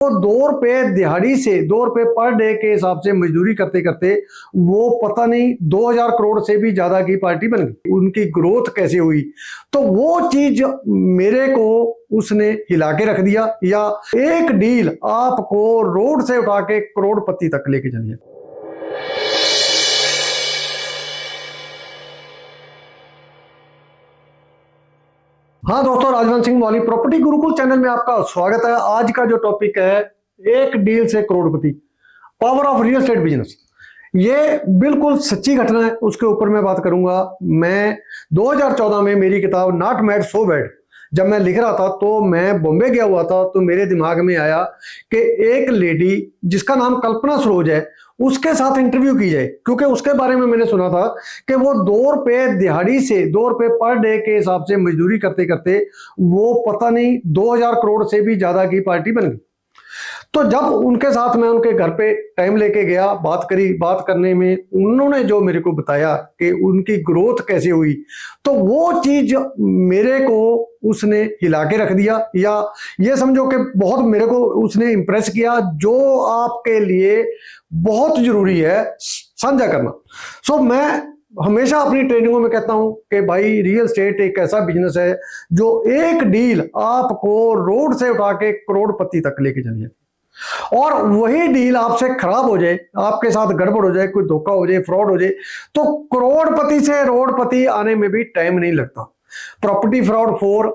वो 2 रुपए दिहाड़ी से 2 रुपए पर डे के हिसाब से मजदूरी करते करते वो पता नहीं 2000 करोड़ से भी ज्यादा की पार्टी बन गई। उनकी ग्रोथ कैसे हुई, तो वो चीज मेरे को उसने हिला के रख दिया। या एक डील आपको रोड से उठा के करोड़पति तक लेके चलिए। हाँ दोस्तों, राजवंश सिंह वाली प्रॉपर्टी गुरुकुल चैनल में आपका स्वागत है। आज का जो टॉपिक है, एक डील से करोड़पति, power of real estate business. ये बिल्कुल सच्ची घटना है, उसके ऊपर मैं बात करूंगा। मैं 2014 में मेरी किताब नॉट मैड सो बैड जब मैं लिख रहा था, तो मैं बॉम्बे गया हुआ था, तो मेरे दिमाग में आया कि एक लेडी जिसका नाम कल्पना सरोज है, उसके साथ इंटरव्यू की जाए, क्योंकि उसके बारे में मैंने सुना था कि वो 2 रुपए दिहाड़ी से 2 रुपए पर डे के हिसाब से मजदूरी करते करते वो पता नहीं 2000 करोड़ से भी ज्यादा की पार्टी बन गई। तो जब उनके साथ मैं उनके घर पे टाइम लेके गया, बात करी, बात करने में उन्होंने जो मेरे को बताया कि उनकी ग्रोथ कैसे हुई, तो वो चीज मेरे को उसने हिला के रख दिया। या ये समझो कि बहुत मेरे को उसने इंप्रेस किया, जो आपके लिए बहुत जरूरी है साझा करना। सो मैं हमेशा अपनी ट्रेनिंगों में कहता हूं कि भाई, रियल एस्टेट एक ऐसा बिजनेस है जो एक डील आपको रोड से उठा के करोड़पति तक लेके चलिए। और वही डील आपसे खराब हो जाए, आपके साथ गड़बड़ हो जाए, कोई धोखा हो जाए, फ्रॉड हो जाए, तो करोड़पति से रोडपति आने में भी टाइम नहीं लगता। प्रॉपर्टी फ्रॉड 4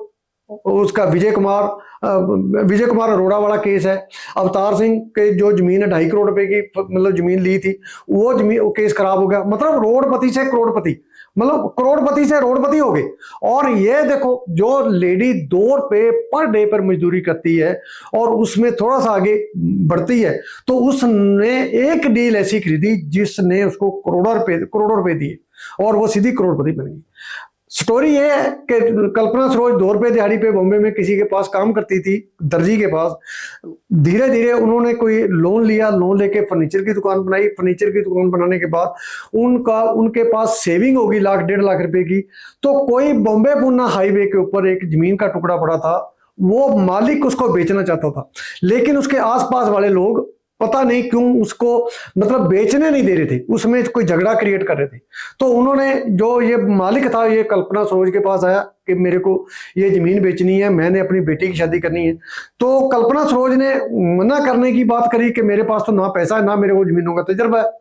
उसका विजय कुमार अरोड़ा वाला केस है। अवतार सिंह के जो जमीन है 2.5 करोड़ रुपए की, मतलब जमीन ली थी, वो जमीन केस खराब हो गया। मतलब रोडपति से करोड़पति, मतलब करोड़पति से रोडपति हो गए। और ये देखो, जो लेडी 2 रुपए पर डे पर मजदूरी करती है और उसमें थोड़ा सा आगे बढ़ती है, तो उसने एक डील ऐसी खरीदी जिसने उसको करोड़ों रुपए दिए और वो सीधी करोड़पति बन गई। स्टोरी ये है कि कल्पना सरोज 2 रुपए दिहाड़ी पे बॉम्बे में किसी के पास काम करती थी, दर्जी के पास। धीरे धीरे उन्होंने कोई लोन लिया, लोन लेके फर्नीचर की दुकान बनाई। फर्नीचर की दुकान बनाने के बाद उनके पास सेविंग होगी 1.5 लाख रुपए की। तो कोई बॉम्बे पूना हाईवे के ऊपर एक जमीन का टुकड़ा पड़ा था, वो मालिक उसको बेचना चाहता था, लेकिन उसके आसपास वाले लोग पता नहीं क्यों उसको मतलब बेचने नहीं दे रहे थे, उसमें कोई झगड़ा क्रिएट कर रहे थे। तो उन्होंने, जो ये मालिक था, ये कल्पना सरोज के पास आया कि मेरे को ये जमीन बेचनी है, मैंने अपनी बेटी की शादी करनी है। तो कल्पना सरोज ने मना करने की बात करी कि मेरे पास तो ना पैसा है, ना मेरे को जमीनों का तजर्बा है।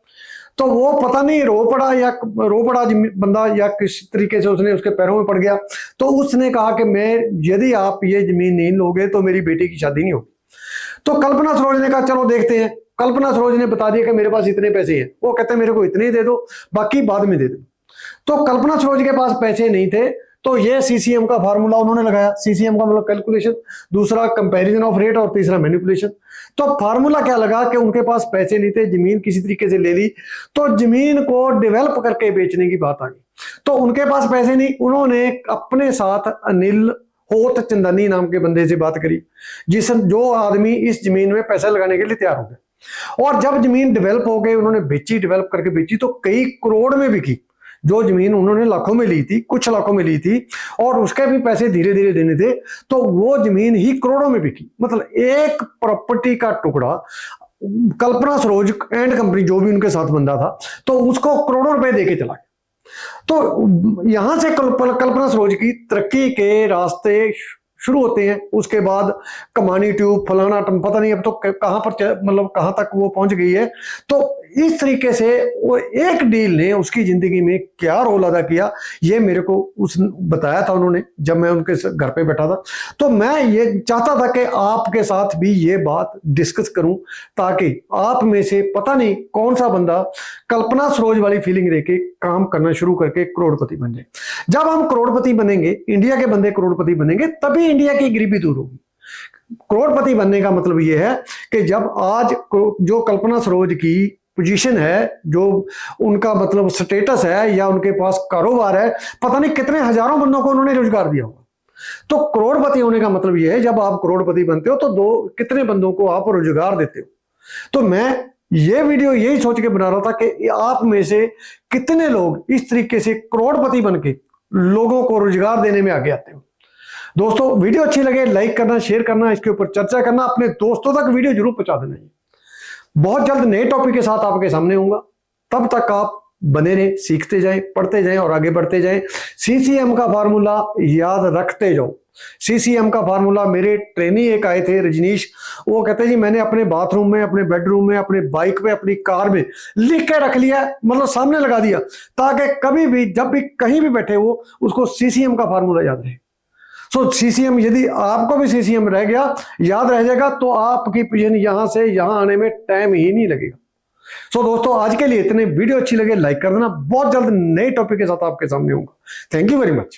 तो वो पता नहीं रो पड़ा बंदा, या किस तरीके से उसने उसके पैरों में पड़ गया। तो उसने कहा कि यदि आप ये जमीन नहीं लोगे तो मेरी बेटी की शादी नहीं होगी। तो कल्पना सरोज ने कहा चलो देखते हैं। कल्पना सरोज ने बता दिया कि मेरे पास इतने पैसे हैं। वो कहते हैं मेरे को इतने ही दे दो, बाकी बाद में दे दो। तो कल्पना सरोज के पास पैसे नहीं थे, तो ये सीसीएम का फार्मूला उन्होंने लगाया। सीसीएम का मतलब कैलकुलेशन, दूसरा कंपैरिजन ऑफ रेट और तीसरा मैनिपुलेशन। तो फार्मूला क्या लगा कि उनके पास पैसे नहीं थे, जमीन किसी तरीके से ले ली, तो जमीन को डेवलप करके बेचने की बात आ गई। तो उनके पास पैसे नहीं, उन्होंने अपने साथ अनिल होत चंदनी नाम के बंदे से बात करी, जो आदमी इस जमीन में पैसा लगाने के लिए तैयार हो गए। और जब जमीन डेवलप हो गई, उन्होंने बेची, डेवलप करके बेची, तो कई करोड़ में बिकी। जो जमीन उन्होंने लाखों में ली थी, कुछ लाखों में ली थी, और उसके भी पैसे धीरे धीरे देने थे, तो वो जमीन ही करोड़ों में बिकी। मतलब एक प्रॉपर्टी का टुकड़ा कल्पना सरोज एंड कंपनी, जो भी उनके साथ बंदा था, तो उसको करोड़ों रुपए देके चला गया। तो यहां से कल्पना सरोज की तरक्की के रास्ते शुरू होते हैं। उसके बाद कमानी ट्यूब, फलाना पता नहीं अब तो कहां पर, मतलब कहां तक वो पहुंच गई है। तो इस तरीके से वो एक डील ने उसकी जिंदगी में क्या रोल अदा किया, ये मेरे को बताया था उन्होंने, जब मैं उनके घर पे बैठा था। तो मैं ये चाहता था कि आपके साथ भी ये बात डिस्कस करूं, ताकि आप में से पता नहीं कौन सा बंदा कल्पना सरोज वाली फीलिंग लेके काम करना शुरू करके करोड़पति बन जाए। जब हम करोड़पति बनेंगे, इंडिया के बंदे करोड़पति बनेंगे, तभी इंडिया की गरीबी दूर होगी। करोड़पति बनने का मतलब यह है कि जब आज जो कल्पना सरोज की पोजीशन है, जो उनका मतलब स्टेटस है, या उनके पास कारोबार है, पता नहीं कितने हजारों बंदों को उन्होंने रोजगार दिया होगा। तो करोड़पति होने का मतलब यह है, जब आप करोड़पति बनते हो तो कितने बंदों को आप रोजगार देते हो। तो मैं ये वीडियो यही सोच के बना रहा था कि आप में से कितने लोग इस तरीके से करोड़पति बन के लोगों को रोजगार देने में आगे आते हो। दोस्तों वीडियो अच्छी लगे लाइक करना, शेयर करना, इसके ऊपर चर्चा करना, अपने दोस्तों तक वीडियो जरूर पहुंचा देना। बहुत जल्द नए टॉपिक के साथ आपके सामने होऊंगा, तब तक आप बने रहे, सीखते जाएं, पढ़ते जाएं और आगे बढ़ते जाएं। सीसीएम का फार्मूला याद रखते जाओ। सीसीएम का फार्मूला मेरे ट्रेनी एक आए थे रजनीश, वो कहते जी मैंने अपने बाथरूम में, अपने बेडरूम में, अपने बाइक पे, अपनी कार में लिख के रख लिया, मतलब सामने लगा दिया, ताकि कभी भी जब भी कहीं भी बैठे वो उसको सीसीएम का फार्मूला याद रहे। सो सीसीएम, यदि आपको भी सीसीएम रह गया, याद रह जाएगा, तो आपकी पिजन यहां से यहां आने में टाइम ही नहीं लगेगा। सो दोस्तों आज के लिए इतने। वीडियो अच्छी लगे लाइक कर देना। बहुत जल्द नए टॉपिक के साथ आपके सामने होऊंगा। Thank you very much.